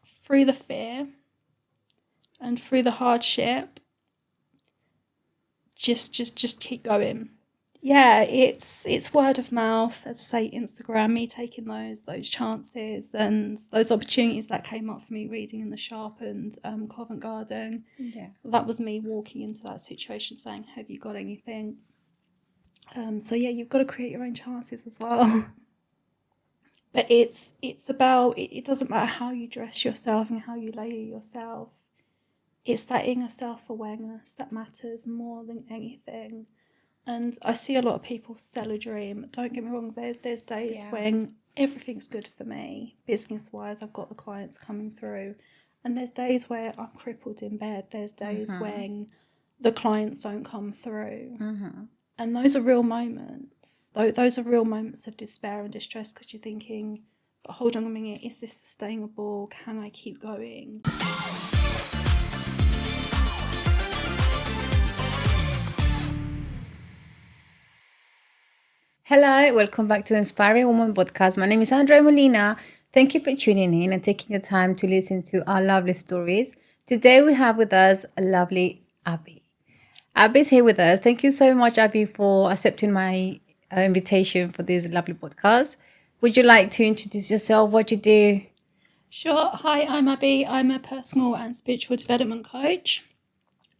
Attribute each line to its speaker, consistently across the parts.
Speaker 1: through the fear and through the hardship, just keep going. Yeah, it's word of mouth, as I say, Instagram, me taking those chances and those opportunities that came up for me reading in the Sharp and Covent Garden.
Speaker 2: Yeah.
Speaker 1: That was me walking into that situation saying, have you got anything? So yeah, you've got to create your own chances as well. But it's about, it doesn't matter how you dress yourself and how you layer yourself. It's that inner self-awareness that matters more than anything. And I see a lot of people sell a dream. Don't get me wrong, there's days when everything's good for me, business-wise, I've got the clients coming through. And there's days where I'm crippled in bed. There's days when the clients don't come through. And those are real moments. Those are real moments of despair and distress because you're thinking, but hold on a minute, is this sustainable? Can I keep going?
Speaker 2: Hello, welcome back to the Inspiring Woman podcast. My name is Andrea Molina. Thank you for tuning in and taking your time to listen to our lovely stories. Today we have with us a lovely Abby. Abby's here with us. Thank you so much, Abby, for accepting my invitation for this lovely podcast. Would you like to introduce yourself, what you do?
Speaker 1: Sure. Hi, I'm Abby. I'm a personal and spiritual development coach.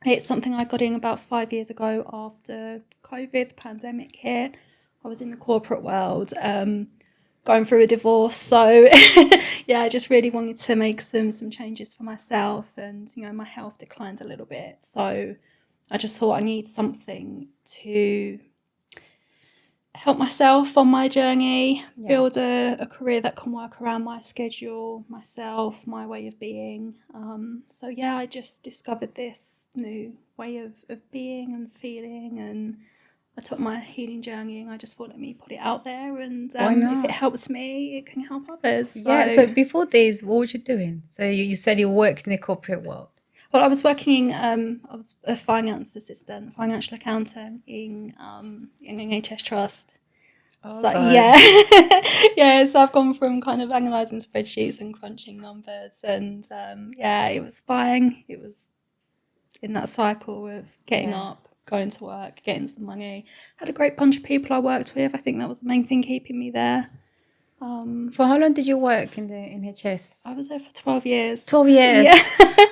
Speaker 1: It's something I got in about 5 years ago after COVID, the pandemic hit. I was in the corporate world, going through a divorce. So, yeah, I just really wanted to make some changes for myself and, my health declined a little bit. So I just thought I need something to help myself on my journey, build a career that can work around my schedule, myself, my way of being. So, yeah, I just discovered this new way of being and feeling, and I took my healing journey and I just thought, let me put it out there, and if it helps me, it can help others.
Speaker 2: So before this, what were you doing? So you said you worked in the corporate world.
Speaker 1: Well, I was working, I was a finance assistant, financial accountant in an NHS trust.
Speaker 2: Oh,
Speaker 1: so,
Speaker 2: God.
Speaker 1: yeah, so I've gone from kind of analysing spreadsheets and crunching numbers, and it was fine. It was in that cycle of getting up, going to work, getting some money. Had a great bunch of people I worked with. I think that was the main thing keeping me there.
Speaker 2: For how long did you work in the NHS?
Speaker 1: I was there for 12 years.
Speaker 2: 12 years?
Speaker 1: Yeah.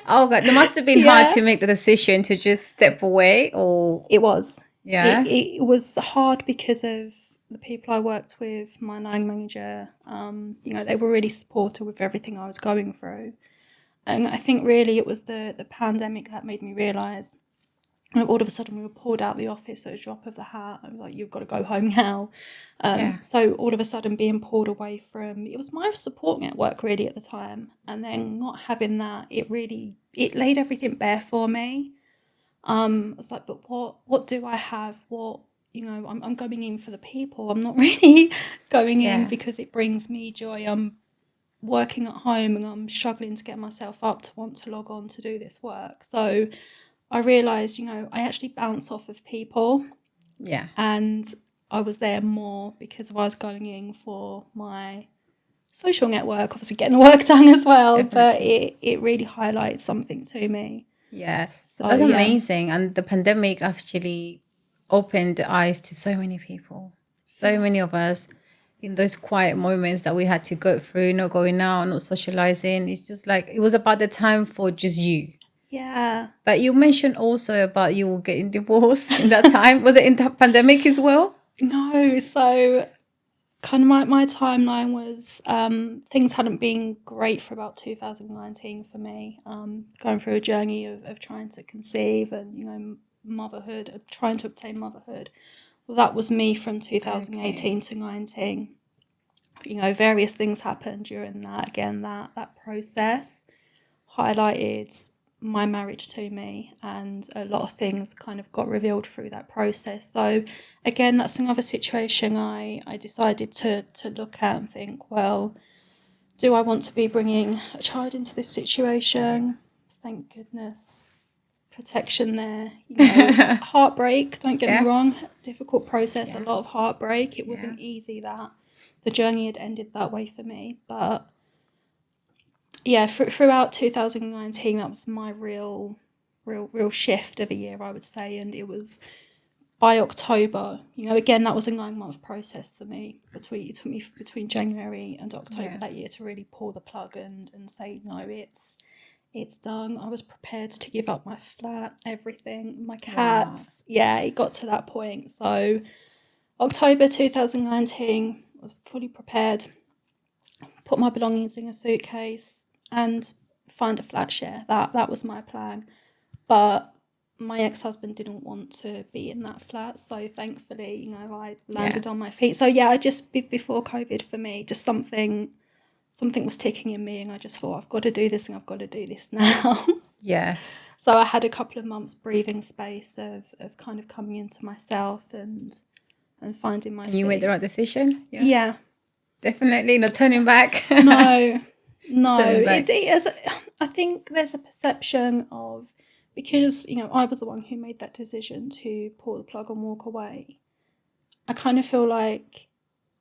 Speaker 2: Oh, God. It must have been hard to make the decision to just step away, or...
Speaker 1: It was.
Speaker 2: Yeah?
Speaker 1: It was hard because of the people I worked with, my line manager. They were really supportive with everything I was going through. And I think really it was the pandemic that made me realise, all of a sudden we were pulled out of the office at a drop of the hat. I was like, you've got to go home now. So all of a sudden being pulled away from, it was my support network really at the time. And then not having that, it laid everything bare for me. I was like, but what do I have? I'm going in for the people. I'm not really going in because it brings me joy. I'm working at home and I'm struggling to get myself up to want to log on to do this work. So I realised, I actually bounce off of people.
Speaker 2: Yeah.
Speaker 1: And I was there more because I was going in for my social network, obviously getting the work done as well. Definitely. But it really highlighted something to me.
Speaker 2: Yeah. So that's amazing. And the pandemic actually opened the eyes to so many people. So many of us in those quiet moments that we had to go through, not going out, not socializing. It's just like, it was about the time for just you.
Speaker 1: Yeah.
Speaker 2: But you mentioned also about you getting divorced in that time. Was it in the pandemic as well?
Speaker 1: No. So kind of my timeline was things hadn't been great for about 2019 for me. Going through a journey of trying to conceive and, motherhood, trying to obtain motherhood. Well, that was me from 2018 to 19. Various things happened during that. Again, that process highlighted my marriage to me, and a lot of things kind of got revealed through that process. So again, that's another situation I decided to look at and think, well, do I want to be bringing a child into this situation? Thank goodness, protection there. Heartbreak, don't get me wrong, difficult process, a lot of heartbreak. It wasn't easy that the journey had ended that way for me, but yeah, throughout 2019, that was my real shift of a year, I would say. And it was by October, again, that was a 9-month process for me. It took me between January and October that year to really pull the plug and say, no, it's done. I was prepared to give up my flat, everything, my cats. Wow. Yeah, it got to that point. So October 2019, I was fully prepared, put my belongings in a suitcase and find a flat share. That was my plan. But my ex-husband didn't want to be in that flat, so thankfully, I landed on my feet. So yeah, I just before COVID for me, just something was ticking in me, and I just thought, I've got to do this, and I've got to do this now.
Speaker 2: Yes.
Speaker 1: So I had a couple of months breathing space of kind of coming into myself and finding my feet.
Speaker 2: You made the right decision?
Speaker 1: Yeah.
Speaker 2: Definitely not turning back.
Speaker 1: No.
Speaker 2: Back.
Speaker 1: It is. I think there's a perception of, because, I was the one who made that decision to pull the plug and walk away. I kind of feel like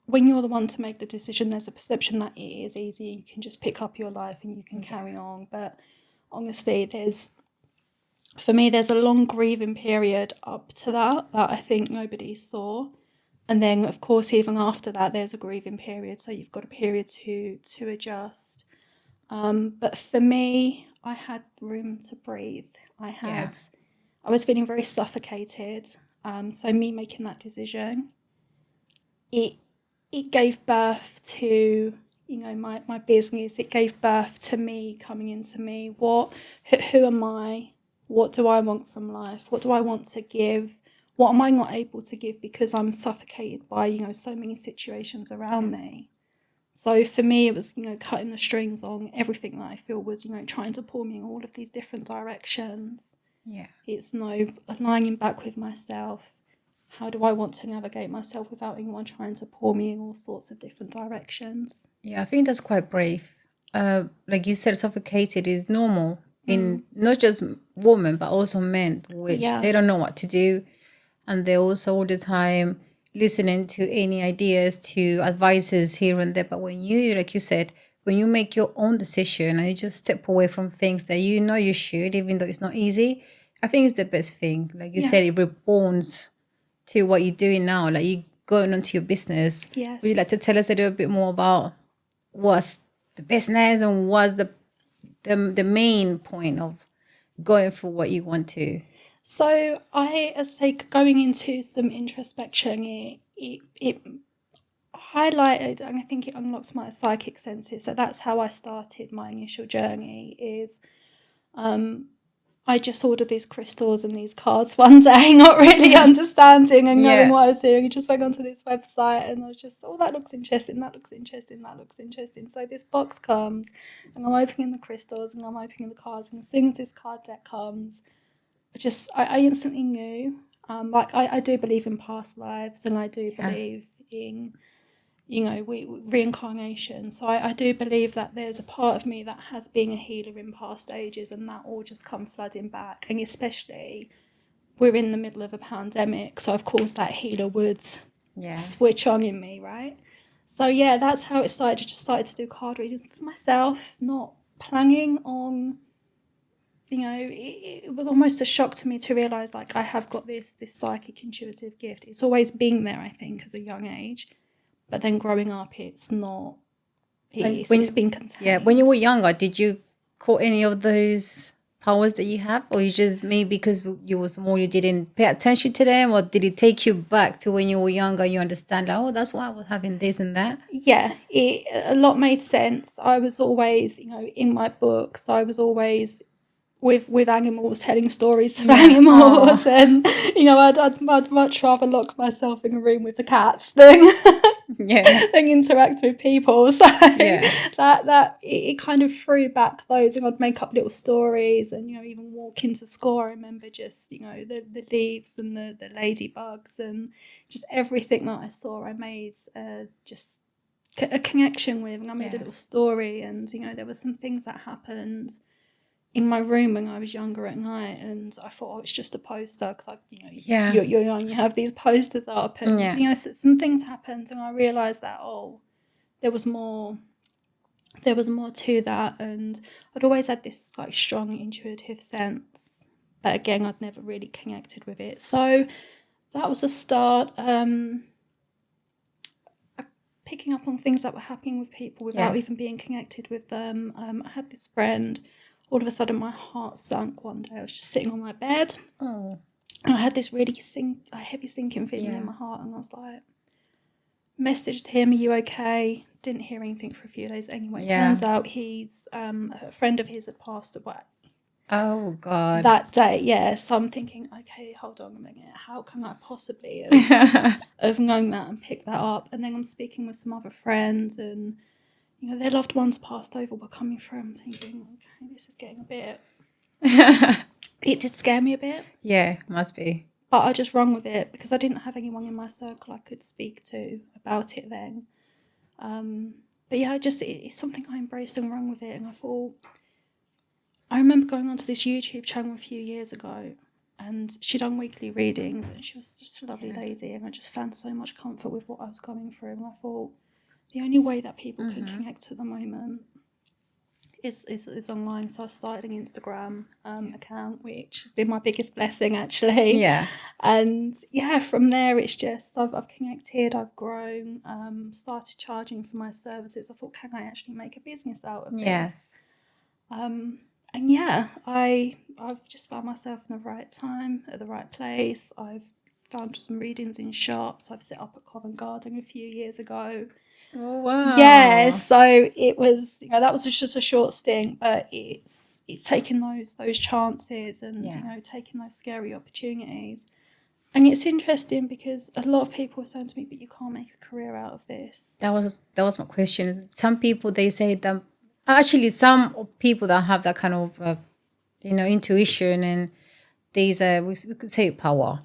Speaker 1: when you're the one to make the decision, there's a perception that it is easy. You can just pick up your life and you can carry on. But honestly, for me, there's a long grieving period up to that I think nobody saw. And then, of course, even after that, there's a grieving period. So you've got a period to adjust. But for me, I had room to breathe. I was feeling very suffocated. So me making that decision, it gave birth to, my business. It gave birth to me coming into me. Who am I? What do I want from life? What do I want to give? What am I not able to give because I'm suffocated by, so many situations around me? So for me, it was, cutting the strings on everything that I feel was, trying to pull me in all of these different directions.
Speaker 2: Yeah.
Speaker 1: It's aligning back with myself. How do I want to navigate myself without anyone trying to pull me in all sorts of different directions?
Speaker 2: Yeah, I think that's quite brave. Like you said, suffocated is normal in not just women, but also men, which they don't know what to do. And they're also all the time listening to any ideas, to advices here and there. But when you, like you said, when you make your own decision and you just step away from things that you should, even though it's not easy, I think it's the best thing. Like you said, it reborns to what you're doing now. Like you going on to your business.
Speaker 1: Yes.
Speaker 2: Would you like to tell us a little bit more about what's the business and what's the main point of going for what you want to?
Speaker 1: So as I say, going into some introspection, it highlighted, and I think it unlocked my psychic senses. So that's how I started my initial journey. Is I just ordered these crystals and these cards one day, not really understanding and knowing what I was doing. I just went onto this website and I was just, that looks interesting, that looks interesting, that looks interesting. So this box comes and I'm opening the crystals and I'm opening the cards, and as soon as this card deck comes, I instantly knew. I do believe in past lives, and I do believe in, reincarnation. So I do believe that there's a part of me that has been a healer in past ages, and that all just come flooding back. And especially, we're in the middle of a pandemic, so of course that healer would switch on in me, right? So yeah, that's how it started. I just started to do card readings for myself, not planning on. It was almost a shock to me to realise, like, I have got this psychic intuitive gift. It's always been there, I think, at a young age. But then growing up, it's not. It's been contained.
Speaker 2: Yeah, when you were younger, did you caught any of those powers that you have? Or you just, maybe because you were small, you didn't pay attention to them? Or did it take you back to when you were younger and you understand, like, oh, that's why I was having this and that?
Speaker 1: Yeah, a lot made sense. I was always, in my books, I was always with animals, telling stories to animals. And I'd much rather lock myself in a room with the cats than than interact with people. So that it kind of threw back those, and I'd make up little stories, and even walk into school, I remember just the leaves and the ladybugs and just everything that I saw, I made just a connection with, and I made a little story. And there were some things that happened in my room when I was younger at night, and I thought, it's just a poster, because you're young, you have these posters up, and some things happened, and I realised that there was more there was more to that, and I'd always had this like strong intuitive sense, but again, I'd never really connected with it. So that was a start. Picking up on things that were happening with people without even being connected with them. I had this friend. All of a sudden, my heart sunk one day. I was just sitting on my bed, and I had this really heavy sinking feeling in my heart, and I was like, messaged him, "Are you okay?" Didn't hear anything for a few days anyway. Turns out he's a friend of his had passed away.
Speaker 2: Oh God.
Speaker 1: That day, yeah. So I'm thinking, okay, hold on a minute. How can I possibly have known that and picked that up? And then I'm speaking with some other friends, and their loved ones passed over were coming through. I'm thinking, okay, this is getting a bit. It did scare me a bit.
Speaker 2: Yeah, must be.
Speaker 1: But I just run with it because I didn't have anyone in my circle I could speak to about it then. But yeah, it's something I embraced and run with it. And I thought, I remember going onto this YouTube channel a few years ago, and she'd done weekly readings, and she was just a lovely lady, and I just found so much comfort with what I was going through. And I thought, the only way that people can connect at the moment is online. So I started an Instagram account, which has been my biggest blessing, actually.
Speaker 2: Yeah.
Speaker 1: And yeah, from there it's just I've connected, I've grown, started charging for my services. I thought, can I actually make a business out of this?
Speaker 2: Yes.
Speaker 1: And yeah, I've just found myself in the right time, at the right place. I've found some readings in shops. I've set up at Covent Garden a few years ago.
Speaker 2: Oh wow.
Speaker 1: Yeah, so it was, that was just a short stint, but it's taking those chances and taking those scary opportunities. And it's interesting because a lot of people are saying to me, but you can't make a career out of this.
Speaker 2: That was my question. Some people, they say that actually some people that have that kind of intuition, and these we could say power,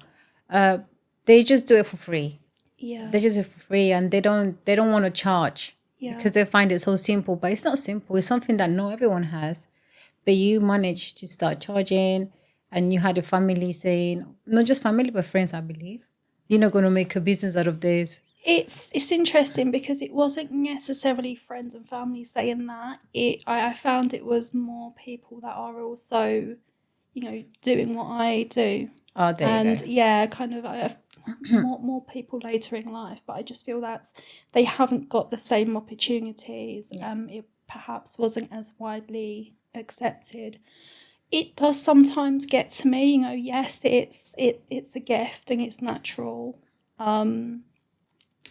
Speaker 2: they just do it for free.
Speaker 1: Yeah.
Speaker 2: They just do it for free, and they don't want to charge because they find it so simple. But it's not simple. It's something that not everyone has. But you managed to start charging, and you had a family saying, not just family but friends, I believe, you're not going to make a business out of this.
Speaker 1: It's interesting because it wasn't necessarily friends and family saying that. I found it was more people that are also, doing what I do.
Speaker 2: Oh, there you go.
Speaker 1: Yeah, kind of I have more people later in life, but I just feel that they haven't got the same opportunities. It perhaps wasn't as widely accepted. It does sometimes get to me, yes, it's a gift and it's natural. And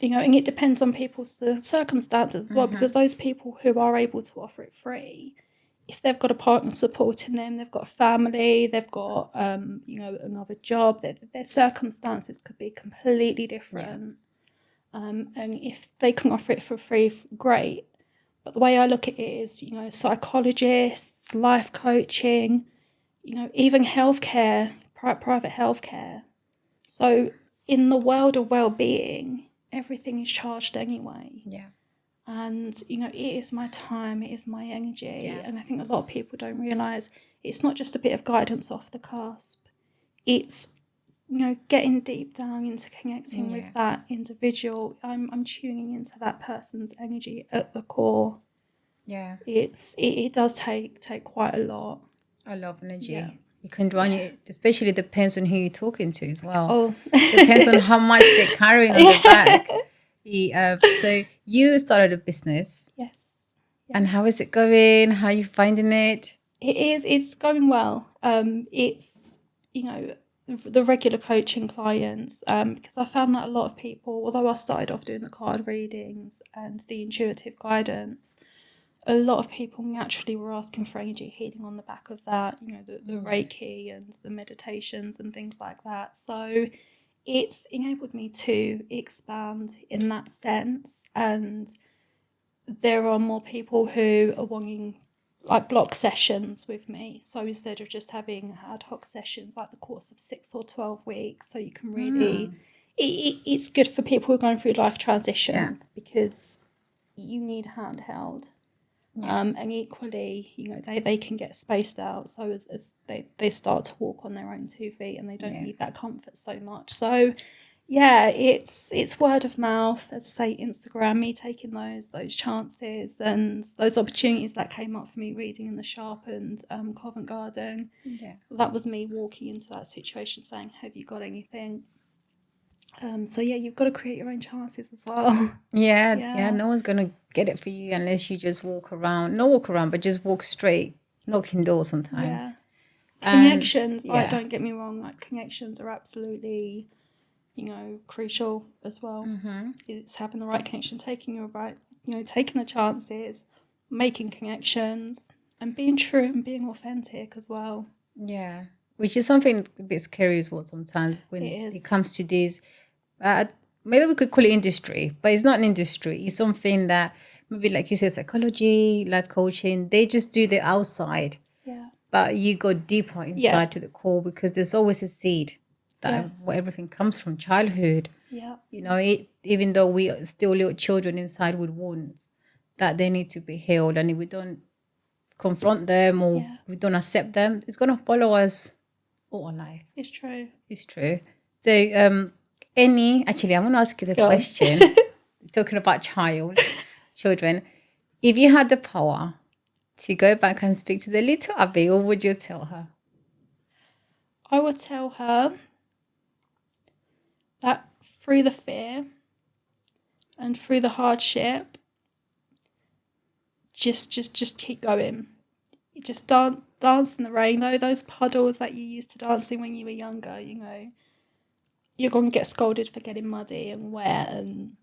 Speaker 1: it depends on people's circumstances as well, because those people who are able to offer it free, if they've got a partner supporting them, they've got a family, they've got, another job, their circumstances could be completely different. And if they can offer it for free, great. But the way I look at it is, psychologists, life coaching, even healthcare, private healthcare. So in the world of well-being, everything is charged anyway.
Speaker 2: Yeah.
Speaker 1: And, it is my time, it is my energy. Yeah. And I think a lot of people don't realise it's not just a bit of guidance off the cusp. It's, getting deep down into connecting with that individual. I'm tuning into that person's energy at the core.
Speaker 2: Yeah.
Speaker 1: It does take quite a lot.
Speaker 2: I love energy.
Speaker 1: Yeah.
Speaker 2: You can run it, especially depends on who you're talking to as well.
Speaker 1: Oh.
Speaker 2: Depends on how much they're carrying on their back. So you started a business.
Speaker 1: Yes.
Speaker 2: And how is it going? How are you finding it?
Speaker 1: It's going well. It's, the regular coaching clients, because I found that a lot of people, although I started off doing the card readings and the intuitive guidance, a lot of people naturally were asking for energy healing on the back of that, the Reiki and the meditations and things like that. So it's enabled me to expand in that sense. And there are more people who are wanting like block sessions with me. So instead of just having ad hoc sessions, like the course of 6 or 12 weeks, so you can really, it's good for people who are going through life transitions because you need handheld. And equally, they can get spaced out. So as they start to walk on their own 2 feet and they don't need that comfort so much. So yeah, it's word of mouth, as I say, Instagram, me taking those chances and those opportunities that came up for me reading in the Sharpened Covent Garden.
Speaker 2: Yeah.
Speaker 1: That was me walking into that situation saying, have you got anything? So yeah, you've got to create your own chances as well.
Speaker 2: Yeah, yeah.
Speaker 1: Yeah,
Speaker 2: No one's gonna get it for you unless you just walk around. Not walk around, but just walk straight, knocking doors
Speaker 1: yeah.
Speaker 2: sometimes. And
Speaker 1: Connections, like,
Speaker 2: yeah,
Speaker 1: don't get me wrong, like, connections are absolutely, crucial as well. It's having the right connection, taking the chances, making connections, and being true and being authentic as well.
Speaker 2: yeah. Which is something a bit scary as well sometimes
Speaker 1: It
Speaker 2: when it
Speaker 1: is.
Speaker 2: comes to this. Uh, Maybe we could call it industry, but it's not an industry. It's something that maybe, like you said, psychology, life coaching. They just do the outside,
Speaker 1: Yeah.
Speaker 2: but you go deeper
Speaker 1: Yeah.
Speaker 2: inside to the core because there's always a seed that
Speaker 1: Yes.
Speaker 2: where everything comes from childhood.
Speaker 1: Yeah.
Speaker 2: Even though we are still little children inside with wounds that they need to be healed, and if we don't confront them or
Speaker 1: Yeah.
Speaker 2: we don't accept them, it's gonna follow us all our life.
Speaker 1: It's true.
Speaker 2: It's true. So, actually, I'm gonna ask you the
Speaker 1: Go on.
Speaker 2: question. Talking about children, if you had the power to go back and speak to the little Abby, what would you tell her?
Speaker 1: I would tell her that through the fear and through the hardship, just keep going. You just dance in the rain. Though those puddles that you used to dance in when you were younger, you're going to get scolded for getting muddy and wet, and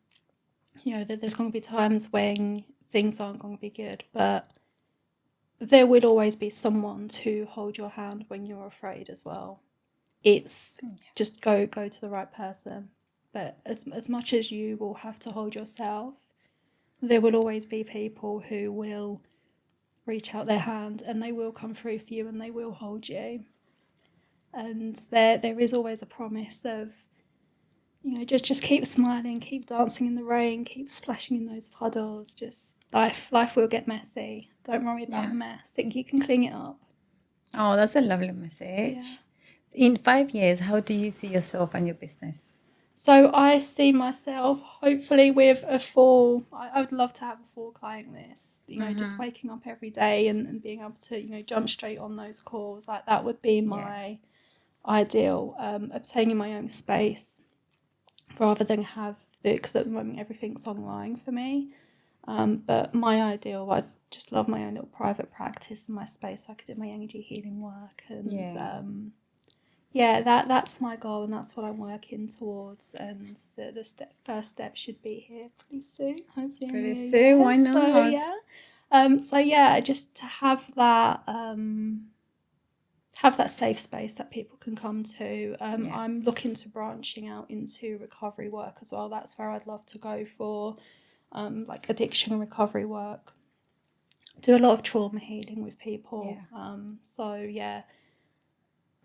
Speaker 1: there's going to be times when things aren't going to be good, but there will always be someone to hold your hand when you're afraid as well. It's just go to the right person. But as much as you will have to hold yourself, there will always be people who will reach out their hand and they will come through for you and they will hold you. And there is always a promise of, just keep smiling, keep dancing in the rain, keep splashing in those puddles. Just life will get messy. Don't worry about
Speaker 2: Yeah.
Speaker 1: the mess. You can clean it up.
Speaker 2: Oh, that's a lovely
Speaker 1: Yeah.
Speaker 2: message. In 5 years, how do you see yourself and your business?
Speaker 1: So I see myself hopefully with a full. I would love to have a full client list. Just waking up every day and being able to jump straight on those calls, like that would be my ideal. Obtaining my own space rather than have because at the moment everything's online for me. But my ideal, I just love my own little private practice in my space so I could do my energy healing work and that's my goal and that's what I'm working towards. And the first step should be here pretty soon, hopefully in the
Speaker 2: Pretty
Speaker 1: new
Speaker 2: soon,
Speaker 1: year.
Speaker 2: why not?
Speaker 1: Just to have that safe space that people can come to. I'm looking to branching out into recovery work as well. That's where I'd love to go for, like addiction and recovery work. Do a lot of trauma healing with people.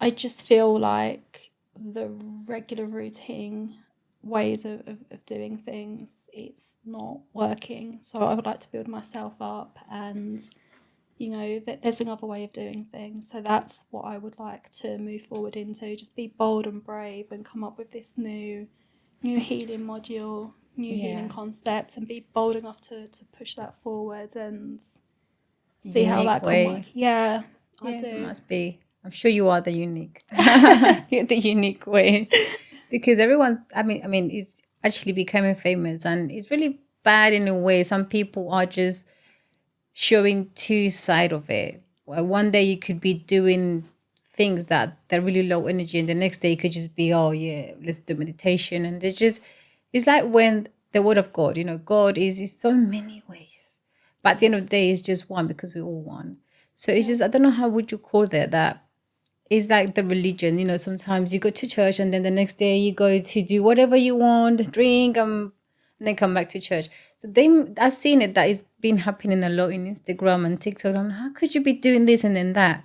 Speaker 1: I just feel like the regular routine ways of doing things, it's not working. So I would like to build myself up and there's another way of doing things. So that's what I would like to move forward into. Just be bold and brave and come up with this new healing module, new healing concept, and be bold enough to push that forward and see how
Speaker 2: Unique
Speaker 1: that can
Speaker 2: way.
Speaker 1: work. Yeah, I
Speaker 2: Yeah, it
Speaker 1: do.
Speaker 2: must be. I'm sure you are the unique. You're the unique way. Because everyone, is actually becoming famous and it's really bad in a way. Some people are just showing two side of it. Well, one day you could be doing things that they're really low energy and the next day you could just be, oh yeah, let's do meditation. And it's like when the word of God, God is so many ways. But at the end of the day, it's just one because we're all one. So it's just, I don't know how would you call that it's like the religion, sometimes you go to church and then the next day you go to do whatever you want, drink, and then come back to church. So I've seen it that it's been happening a lot in Instagram and TikTok. I'm like, how could you be doing this and then that?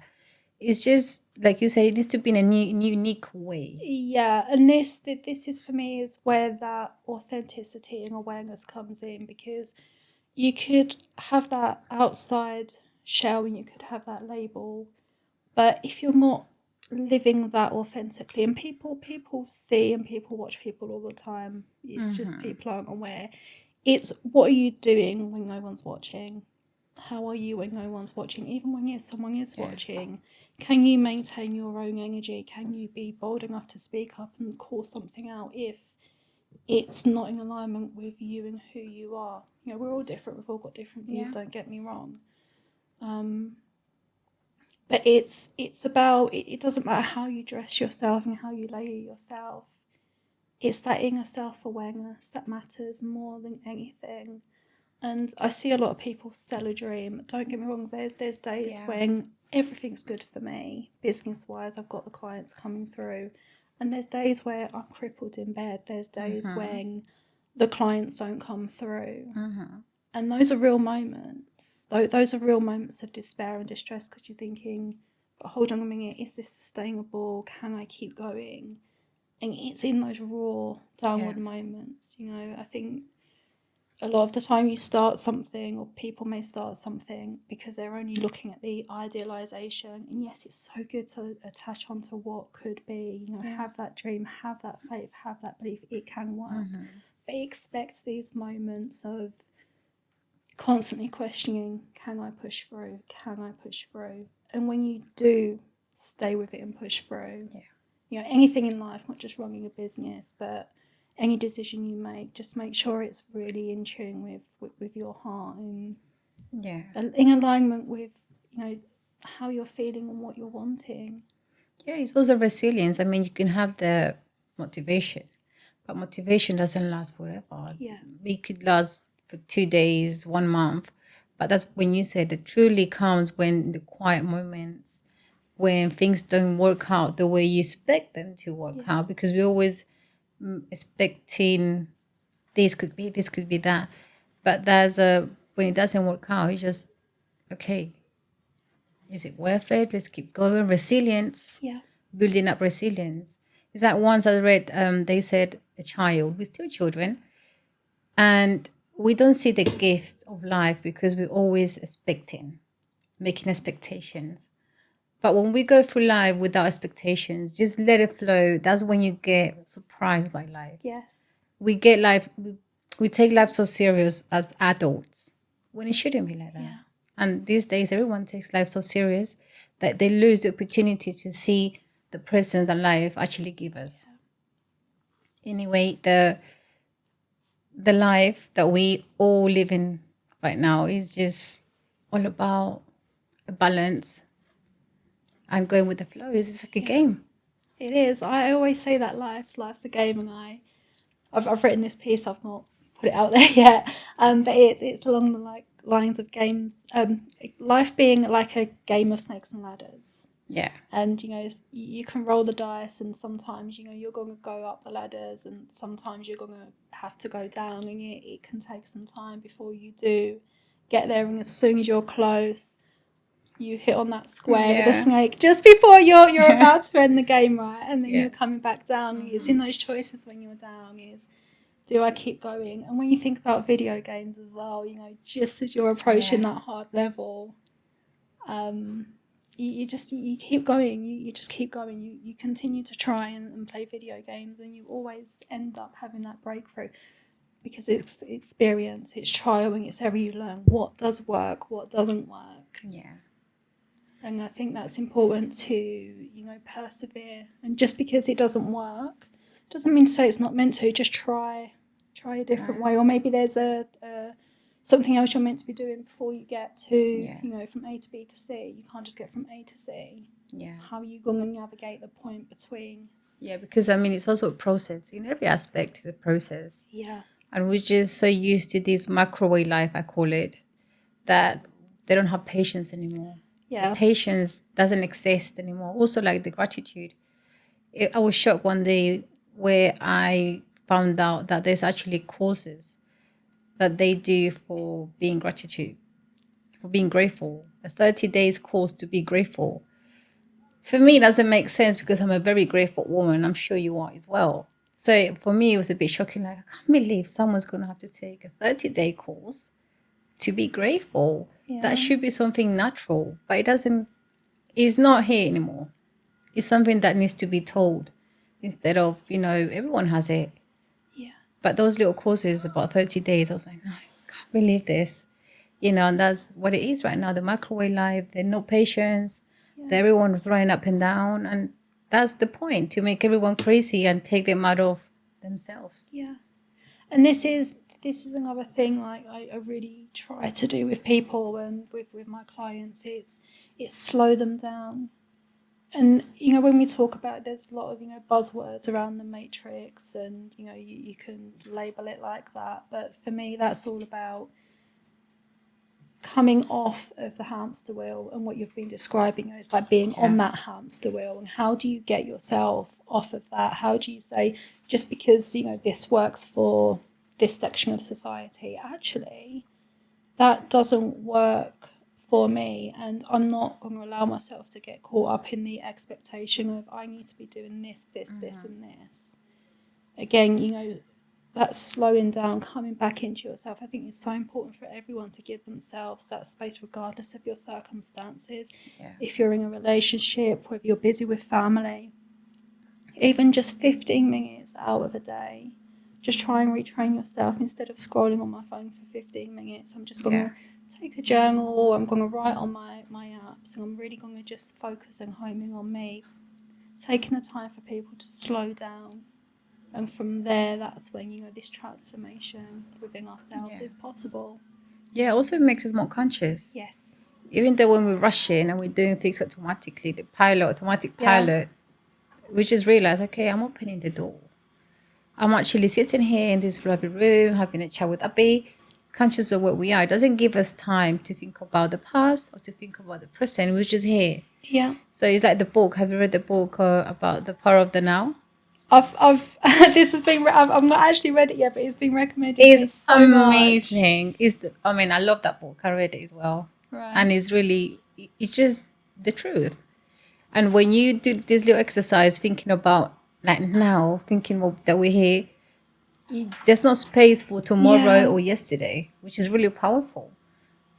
Speaker 2: It's just, like you said, it needs to be in a unique way.
Speaker 1: Yeah, and this is for me is where that authenticity and awareness comes in, because you could have that outside shell and you could have that label, but if you're not living that authentically. And people see and people watch people all the time. It's just people aren't aware. It's what are you doing when no one's watching? How are you when no one's watching? Even when someone is watching, can you maintain your own energy? Can you be bold enough to speak up and call something out if it's not in alignment with you and who you are? You know, we're all different. We've all got different views. Don't get me wrong. But it's about it doesn't matter how you dress yourself and how you layer yourself. It's that inner self-awareness that matters more than anything. And I see a lot of people sell a dream. Don't get me wrong, there's days when everything's good for me, business-wise. I've got the clients coming through. And there's days where I'm crippled in bed. There's days when the clients don't come through. And those are real moments. Those are real moments of despair and distress because you're thinking, but hold on a minute, is this sustainable? Can I keep going? And it's in those raw downward moments. You know, I think a lot of the time you start something, or people may start something because they're only looking at the idealization. And yes, it's so good to attach onto what could be, you know, have that dream, have that faith, have that belief it can work. But expect these moments of constantly questioning, can I push through? Can I push through? And when you do stay with it and push through, you know, anything in life, not just running a business, but any decision you make, just make sure it's really in tune with your heart and in alignment with, you know, how you're feeling and what you're wanting.
Speaker 2: Yeah, it's also resilience. I mean, you can have the motivation, but motivation doesn't last forever.
Speaker 1: Yeah.
Speaker 2: It could last for 2 days, 1 month. But that's when you said it truly comes when the quiet moments, when things don't work out the way you expect them to work out, because we're always expecting this could be that. But when it doesn't work out, it's just, okay, is it worth it? Let's keep going. Resilience.
Speaker 1: Yeah.
Speaker 2: Building up resilience. Is that once I read, they said a child, we're still children, and we don't see the gifts of life because we're always making expectations. But when we go through life without expectations, just let it flow. That's when you get surprised by life.
Speaker 1: Yes.
Speaker 2: We get life, we take life so serious as adults when it shouldn't be like that.
Speaker 1: Yeah.
Speaker 2: And these days, everyone takes life so serious that they lose the opportunity to see the presence that life actually gives us. Anyway, the life that we all live in right now is just all about a balance and going with the flow. It's like a game.
Speaker 1: It is. I always say that life's a game, and I've written this piece. I've not put it out there yet, but it's along the lines of games. Life being like a game of snakes and ladders.
Speaker 2: Yeah.
Speaker 1: And you know, you can roll the dice, and sometimes you know you're going to go up the ladders, and sometimes you're going to have to go down, and it can take some time before you do get there. And as soon as you're close, you hit on that square with the snake just before you're about to end the game, right? And then you're coming back down. It's in those choices when you're down is, do I keep going? And when you think about video games as well, you know, just as you're approaching that hard level, you keep going. You just keep going. You continue to try and play video games, and you always end up having that breakthrough because it's experience, it's trialing, it's ever you learn what does work, what doesn't work.
Speaker 2: Yeah.
Speaker 1: And I think that's important to, you know, persevere. And just because it doesn't work doesn't mean to say it's not meant to. Just try a different way. Or maybe there's a something else you're meant to be doing before you get to, you know, from A to B to C. You can't just get from A to C.
Speaker 2: Yeah.
Speaker 1: How are you going to navigate the point between?
Speaker 2: Yeah, because I mean, it's also a process. In every aspect, it's a process.
Speaker 1: Yeah.
Speaker 2: And we're just so used to this microwave life, I call it, that they don't have patience anymore.
Speaker 1: Yeah.
Speaker 2: The patience doesn't exist anymore. Also, like the gratitude. I was shocked one day where I found out that there's actually courses that they do for being grateful. A 30 days course to be grateful. For me, it doesn't make sense because I'm a very grateful woman. I'm sure you are as well. So for me, it was a bit shocking. Like, I can't believe someone's going to have to take a 30-day course to be grateful.
Speaker 1: Yeah.
Speaker 2: That should be something natural, but it doesn't. It's not here anymore. It's something that needs to be told instead of, everyone has it.
Speaker 1: Yeah.
Speaker 2: But those little courses, about 30 days, I was like, no, I can't believe this. And that's what it is right now. The microwave life, there's no patience.
Speaker 1: Yeah.
Speaker 2: Everyone was running up and down. And that's the point, to make everyone crazy and take them out of themselves.
Speaker 1: Yeah. And this is another thing like I really try to do with people and with my clients. It's slow them down. And when we talk about it, there's a lot of buzzwords around the matrix, and you can label it like that, but for me that's all about coming off of the hamster wheel. And what you've been describing is like being on that hamster wheel, and how do you get yourself off of that? How do you say, just because this works for this section of society, actually that doesn't work for me, and I'm not going to allow myself to get caught up in the expectation of I need to be doing this, this and this. Again, that slowing down, coming back into yourself, I think it's so important for everyone to give themselves that space regardless of your circumstances. If you're in a relationship, whether you're busy with family, even just 15 minutes out of a day, just try and retrain yourself. Instead of scrolling on my phone for 15 minutes, I'm just going to take a journal, or I'm going to write on my apps, and I'm really going to just focus and homing on me, taking the time for people to slow down. And from there, that's when, this transformation within ourselves is possible.
Speaker 2: Yeah, also it makes us more conscious.
Speaker 1: Yes.
Speaker 2: Even though when we're rushing and we're doing things automatically, the automatic pilot, we just realize, okay, I'm opening the door. I'm actually sitting here in this lovely room, having a chat with Abby, conscious of what we are. It doesn't give us time to think about the past or to think about the present. We're just here.
Speaker 1: Yeah.
Speaker 2: So it's like the book. Have you read the book about the power of the now?
Speaker 1: I've this has been. I've not actually read it yet, but it's been recommended.
Speaker 2: It's
Speaker 1: so
Speaker 2: amazing.
Speaker 1: Much.
Speaker 2: I love that book. I read it as well, and it's just the truth. And when you do this little exercise, thinking about like now, thinking that we're here, there's no space for tomorrow or yesterday, which is really powerful.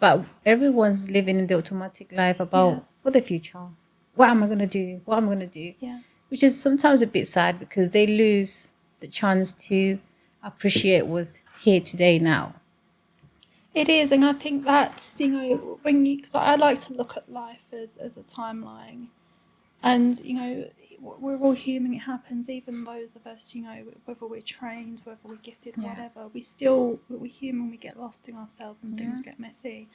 Speaker 2: But everyone's living in the automatic life about for the future. What am I going to do? What am I going to do?
Speaker 1: Yeah.
Speaker 2: Which is sometimes a bit sad because they lose the chance to appreciate what's here today now.
Speaker 1: It is, and I think that's, because I like to look at life as a timeline, and, we're all human, it happens, even those of us, whether we're trained, whether we're gifted, whatever, we're human, we get lost in ourselves and things get messy.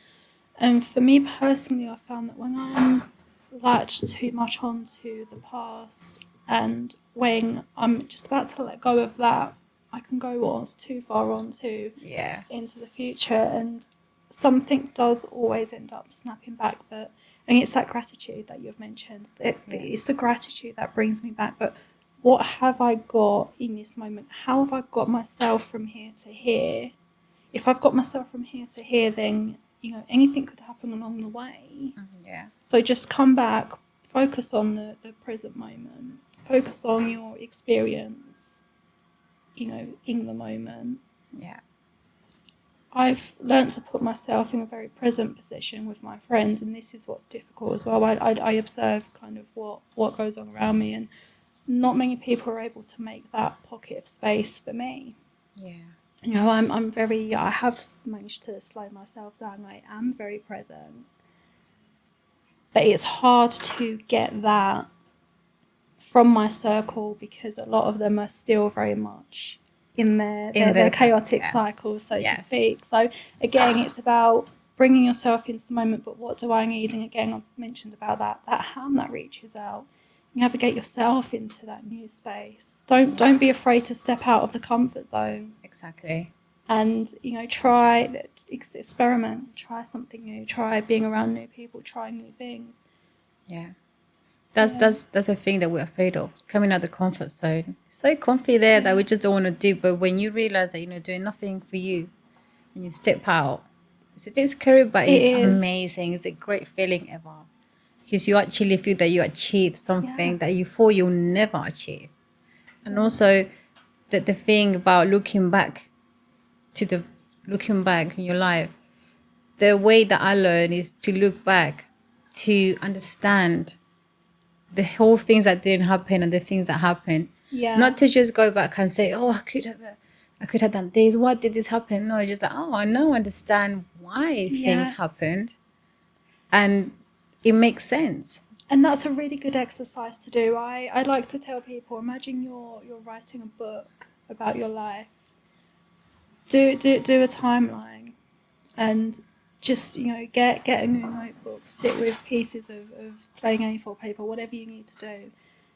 Speaker 1: And for me personally, I found that when I'm latched too much onto the past, and when I'm just about to let go of that, I can go on too far into the future, and something does always end up snapping back. And it's that gratitude that you've mentioned. It's the gratitude that brings me back. But what have I got in this moment? How have I got myself from here to here? If I've got myself from here to here, then anything could happen along the way. So just come back, focus on the present moment, focus on your experience, in the moment. I've learnt to put myself in a very present position with my friends, and this is what's difficult as well. I observe kind of what goes on around me, and not many people are able to make that pocket of space for me. I have managed to slow myself down. I am very present, but it's hard to get that from my circle because a lot of them are still very much in their chaotic cycles, so to speak. So again, it's about bringing yourself into the moment. But what do I need? And again, I've mentioned about that hand that reaches out. Navigate yourself into that new space. Don't be afraid to step out of the comfort zone.
Speaker 2: Exactly.
Speaker 1: And try, experiment, try something new, try being around new people, try new things.
Speaker 2: That's a thing that we're afraid of, coming out of the comfort zone. It's so comfy there that we just don't want to do. But when you realize that doing nothing for you, and you step out, it's a bit scary, but it's amazing. It's a great feeling ever, because you actually feel that you achieved something that you thought you'll never achieve. And also that the thing about looking back in your life, the way that I learn is to look back to understand the whole things that didn't happen and the things that happened.
Speaker 1: Yeah.
Speaker 2: Not to just go back and say, oh, I could have done this. What did this happen? No, just like, oh, I now understand why things happened, and it makes sense.
Speaker 1: And that's a really good exercise to do. I like to tell people, imagine you're writing a book about your life. Do a timeline, and just get a new notebook, sit with pieces of plain A4 paper, whatever you need to do.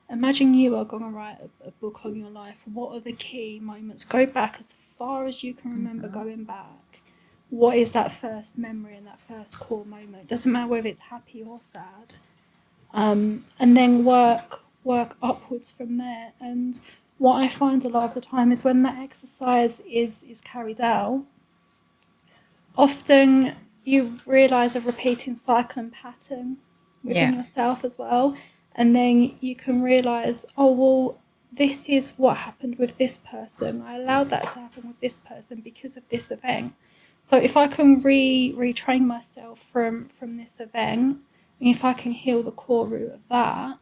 Speaker 1: Imagine you are going to write a book on your life. What are the key moments? Go back as far as you can remember going back. What is that first memory and that first core moment? It doesn't matter whether it's happy or sad. And then work upwards from there. And what I find a lot of the time is when that exercise is carried out, often you realise a repeating cycle and pattern within yourself as well. And then you can realise, oh, well, this is what happened with this person. I allowed that to happen with this person because of this event. So if I can retrain myself from this event, and if I can heal the core root of that,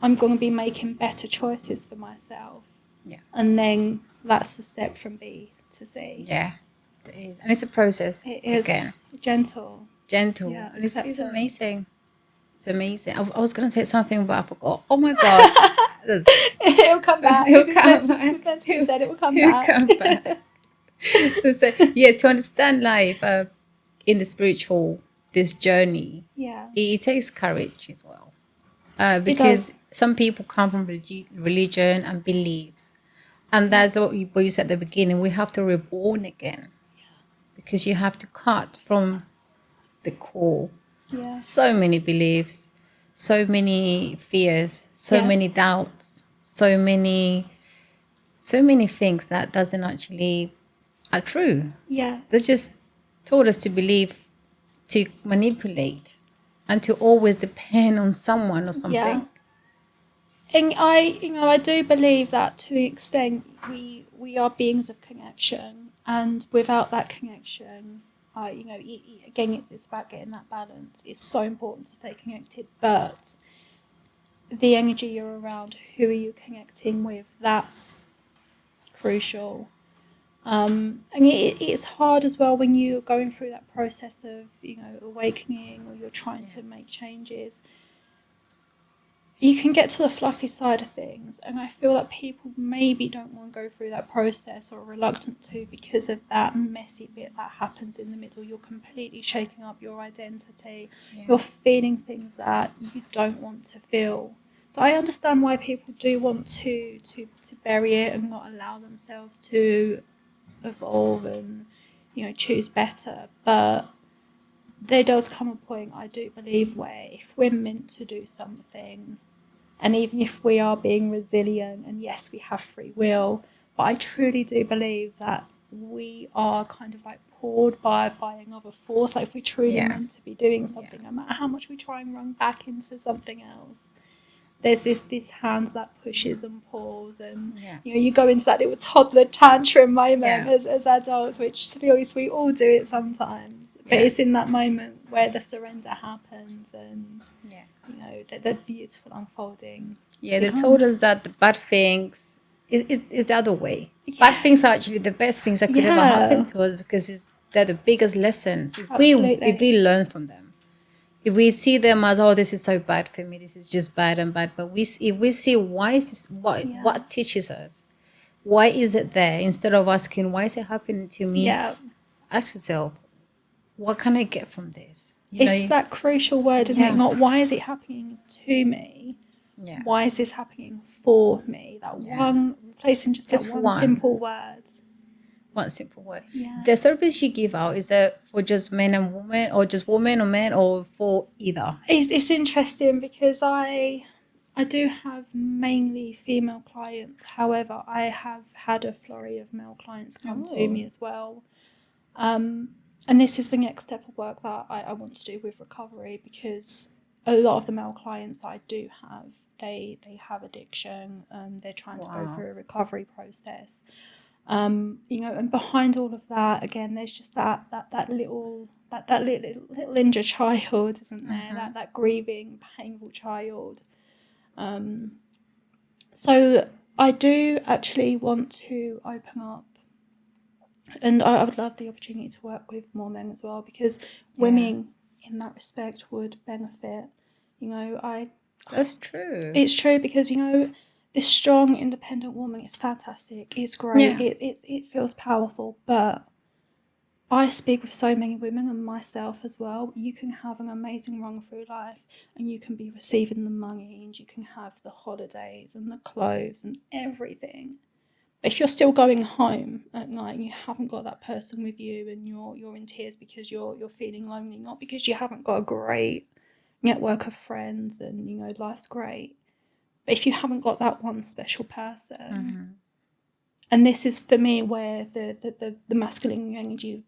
Speaker 1: I'm going to be making better choices for myself.
Speaker 2: Yeah.
Speaker 1: And then that's the step from B to C.
Speaker 2: Yeah, it is. And it's a process.
Speaker 1: It is.
Speaker 2: Again.
Speaker 1: Gentle.
Speaker 2: Yeah, and it's amazing. It's amazing. I was going to say something, but I forgot. Oh, my God.
Speaker 1: It'll come back.
Speaker 2: It'll come back.
Speaker 1: It will come back.
Speaker 2: So, yeah, to understand life in the spiritual, this journey, it takes courage as well. Because some people come from religion and beliefs. And that's what you said at the beginning. We have to reborn again. Yeah. Because you have to cut from the core.
Speaker 1: Yeah.
Speaker 2: So many beliefs, so many fears, so many doubts, so many things that doesn't actually are true.
Speaker 1: Yeah.
Speaker 2: They just taught us to believe, to manipulate, and to always depend on someone or something.
Speaker 1: Yeah. And I do believe that to an extent we are beings of connection, and without that connection, again, it's about getting that balance. It's so important to stay connected, but the energy you're around, who are you connecting with? That's crucial. And it's hard as well when you're going through that process of awakening, or you're trying to make changes. You can get to the fluffy side of things, and I feel that people maybe don't want to go through that process, or are reluctant to, because of that messy bit that happens in the middle. You're completely shaking up your identity. Yeah. You're feeling things that you don't want to feel. So I understand why people do want to bury it and not allow themselves to evolve and choose better. But there does come a point, I do believe, where if we're meant to do something, and even if we are being resilient, and yes, we have free will, but I truly do believe that we are kind of like pulled by another force. Like if we truly meant to be doing something, no matter how much we try and run back into something else, there's this hand that pushes and pulls, and you go into that little toddler tantrum moment as adults, which, to be honest, we all do it sometimes. But it's in that moment where the surrender happens, and the beautiful unfolding.
Speaker 2: Yeah, they told us that the bad things is the other way. Yeah. Bad things are actually the best things that could ever happen to us, because they're the biggest lessons. If we learn from them. If we see them as, oh, this is so bad for me, this is just bad and bad, but if we see what teaches us, why is it there, instead of asking, why is it happening to me? Yeah. Ask yourself, what can I get from this?
Speaker 1: That crucial word, isn't it? Not why is it happening to me? Yeah. Why is this happening for me? That one, replacing just one simple word.
Speaker 2: One simple word. Yeah. The service you give out, is it for just men and women, or just women or men, or for either?
Speaker 1: It's interesting because I do have mainly female clients. However, I have had a flurry of male clients come to me as well. And this is the next step of work that I want to do with recovery, because a lot of the male clients that I do have, they have addiction, and they're trying to go through a recovery process. And behind all of that, again, there's just that little injured child, isn't there? That grieving, painful child. So I do actually want to open up, and I would love the opportunity to work with more men as well, because women in that respect would benefit.
Speaker 2: That's true.
Speaker 1: It's true, because this strong, independent woman is fantastic. It's great.
Speaker 2: Yeah.
Speaker 1: It feels powerful, but I speak with so many women, and myself as well. You can have an amazing run through life, and you can be receiving the money, and you can have the holidays and the clothes and everything. But if you're still going home at night and you haven't got that person with you, and you're in tears because you're feeling lonely, not because you haven't got a great network of friends and life's great, but if you haven't got that one special person, and this is for me where the masculine energy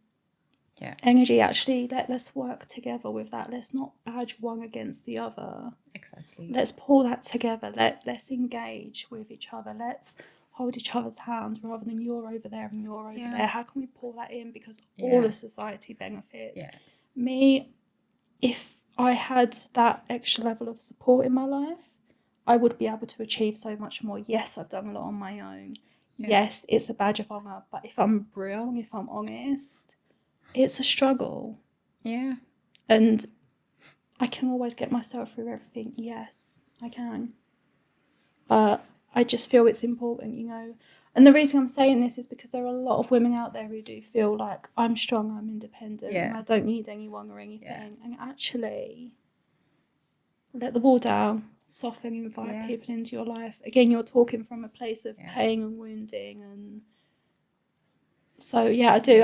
Speaker 1: actually, let's work together with that. Let's not badge one against the other.
Speaker 2: Exactly.
Speaker 1: Let's pull that together. Let's engage with each other. Let's hold each other's hands, rather than you're over there and you're over there. How can we pull that in? Because all of society benefits. Me, if I had that extra level of support in my life, I would be able to achieve so much more. Yes, I've done a lot on my own. Yes, it's a badge of honour. But if I'm real, if I'm honest, it's a struggle.
Speaker 2: Yeah.
Speaker 1: And I can always get myself through everything. Yes, I can. But I just feel it's important, And the reason I'm saying this is because there are a lot of women out there who do feel like, I'm strong, I'm independent, and I don't need anyone or anything. And actually, let the wall down, soften, invite people into your life. Again, you're talking from a place of pain and wounding. And so, I do.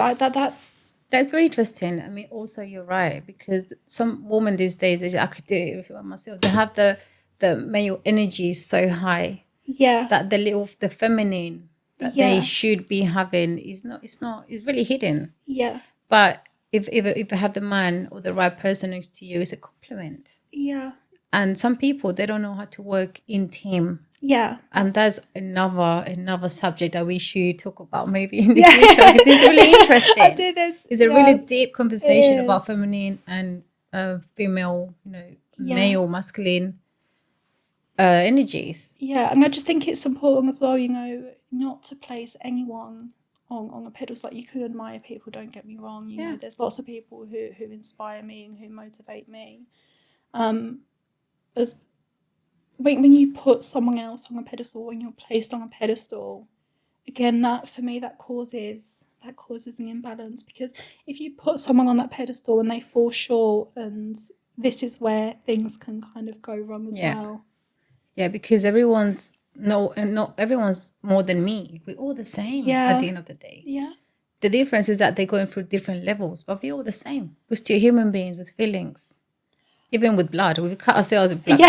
Speaker 2: That's very interesting. I mean, also you're right, because some women these days, I could do it if I myself. They have the male energy so high, that the feminine that they should be having is not. It's really hidden.
Speaker 1: Yeah.
Speaker 2: But if you have the man or the right person next to you, it's a compliment.
Speaker 1: Yeah.
Speaker 2: And some people, they don't know how to work in team.
Speaker 1: Yeah.
Speaker 2: And that's another subject that we should talk about maybe in the future, because it's really interesting. It's a really deep conversation about feminine and female, male, masculine energies.
Speaker 1: Yeah, and I just think it's important as well, not to place anyone on a pedestal. Like, you can admire people, don't get me wrong. You know, there's lots of people who inspire me and who motivate me. As when you put someone else on a pedestal, when you're placed on a pedestal, again, that for me, that causes an imbalance, because if you put someone on that pedestal and they fall short, and this is where things can kind of go wrong as well.
Speaker 2: Yeah, because everyone's not everyone's more than me. We're all the same at the end of the day.
Speaker 1: Yeah.
Speaker 2: The difference is that they're going through different levels, but we're all the same. We're still human beings with feelings. Even with blood, we cut ourselves with blood.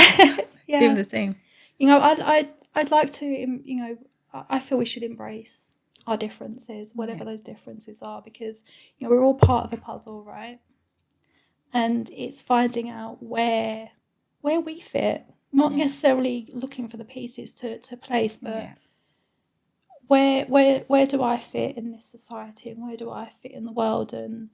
Speaker 2: Even the same.
Speaker 1: I'd like to, I feel we should embrace our differences, whatever those differences are, because we're all part of a puzzle, right? And it's finding out where we fit, not necessarily looking for the pieces to place, but where do I fit in this society, and where do I fit in the world? And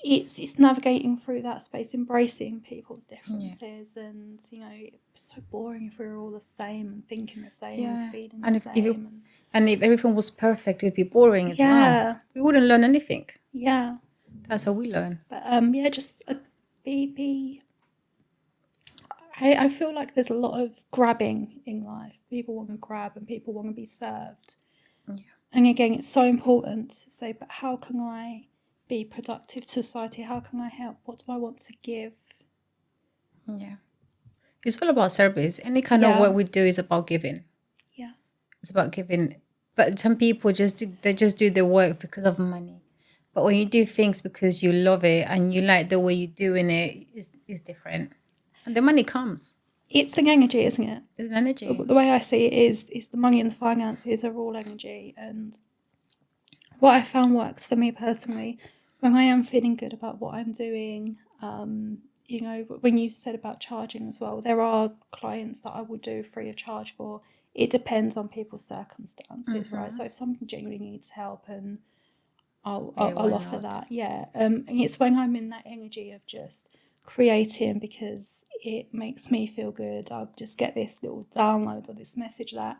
Speaker 1: it's navigating through that space, embracing people's differences. And it's so boring if we were all the same and thinking the same and feeling the same.
Speaker 2: And if everything was perfect, it'd be boring as well. We wouldn't learn anything.
Speaker 1: Yeah,
Speaker 2: that's how we learn.
Speaker 1: But just be. I feel like there's a lot of grabbing in life. People want to grab and people want to be served.
Speaker 2: Yeah.
Speaker 1: And again, it's so important to say, but how can I be productive to society? How can I help? What do I want to give?
Speaker 2: Yeah. It's all about service. Any kind of work we do is about giving.
Speaker 1: Yeah.
Speaker 2: It's about giving. But some people just do the work because of money. But when you do things because you love it and you like the way you're doing it, it's different. And the money comes.
Speaker 1: It's an energy, isn't it?
Speaker 2: It's an energy.
Speaker 1: The way I see it is the money and the finances are all energy. And what I found works for me personally, when I am feeling good about what I'm doing, when you said about charging as well, there are clients that I will do free of charge for. It depends on people's circumstances, right? So if someone genuinely needs help, and I'll offer that, and it's when I'm in that energy of just creating because it makes me feel good. I'll just get this little download or this message that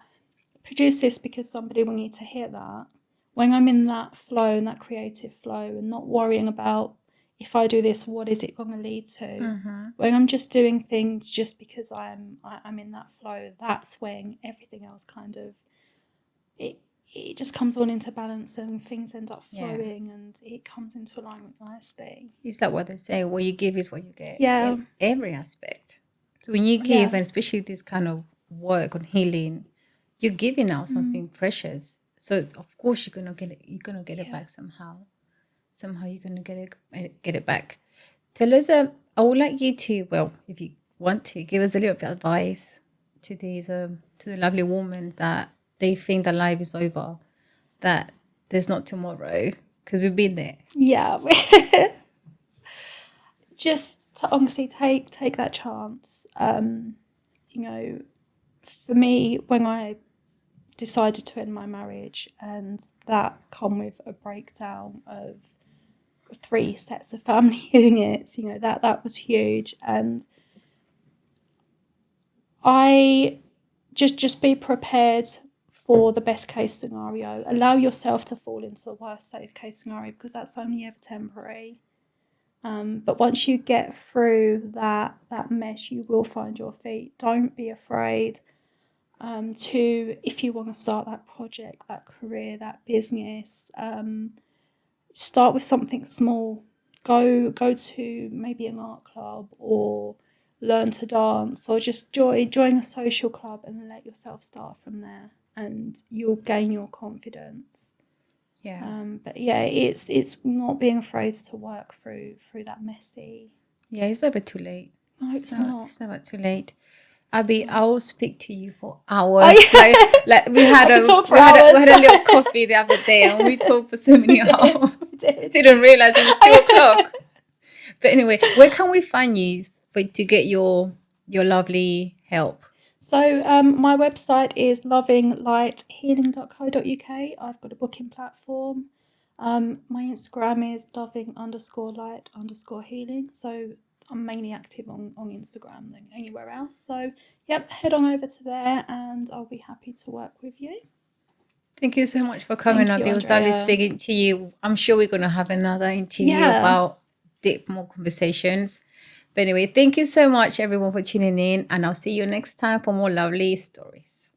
Speaker 1: produce this because somebody will need to hear that. When I'm in that flow and that creative flow and not worrying about if I do this, what is it going to lead to? When I'm just doing things just because I'm in that flow, that's when everything else kind of it just comes all into balance and things end up flowing and it comes into alignment nicely.
Speaker 2: Is that what they say? What you give is what you get.
Speaker 1: Yeah.
Speaker 2: Every aspect. So when you give, and especially this kind of work on healing, you're giving out something precious. So of course you're gonna get it. You're gonna get it back somehow. Somehow you're gonna get it back. Tell us. I would like you to, well, if you want to, give us a little bit of advice to these to the lovely women that they think that life is over, that there's not tomorrow, because we've been there.
Speaker 1: Yeah. Just to honestly take that chance. You know, for me, when I decided to end my marriage and that come with a breakdown of 3 sets of family units, you know, that was huge. And I just be prepared for the best case scenario. Allow yourself to fall into the worst case scenario because that's only ever temporary. But once you get through that mess, you will find your feet. Don't be afraid to, if you want to start that project, that career, that business, start with something small. Go to maybe an art club or learn to dance or just join a social club and let yourself start from there and you'll gain your confidence.
Speaker 2: Yeah.
Speaker 1: But yeah, it's not being afraid to work through that messy.
Speaker 2: Yeah, it's never too late.
Speaker 1: No, it's not.
Speaker 2: It's never too late. Abby, I will speak to you for hours. Like we had a little coffee the other day and we talked for so many hours. We didn't realize it was 2:00. But anyway, where can we find you to get your lovely help?
Speaker 1: So my website is lovinglighealing.co.uk. I've got a booking platform. My Instagram is loving_light_healing. So I'm mainly active on Instagram than anywhere else. So, yep, head on over to there and I'll be happy to work with you.
Speaker 2: Thank you so much for coming, Abby. It was lovely speaking to you. I'm sure we're going to have another interview about more conversations. But anyway, thank you so much, everyone, for tuning in. And I'll see you next time for more lovely stories.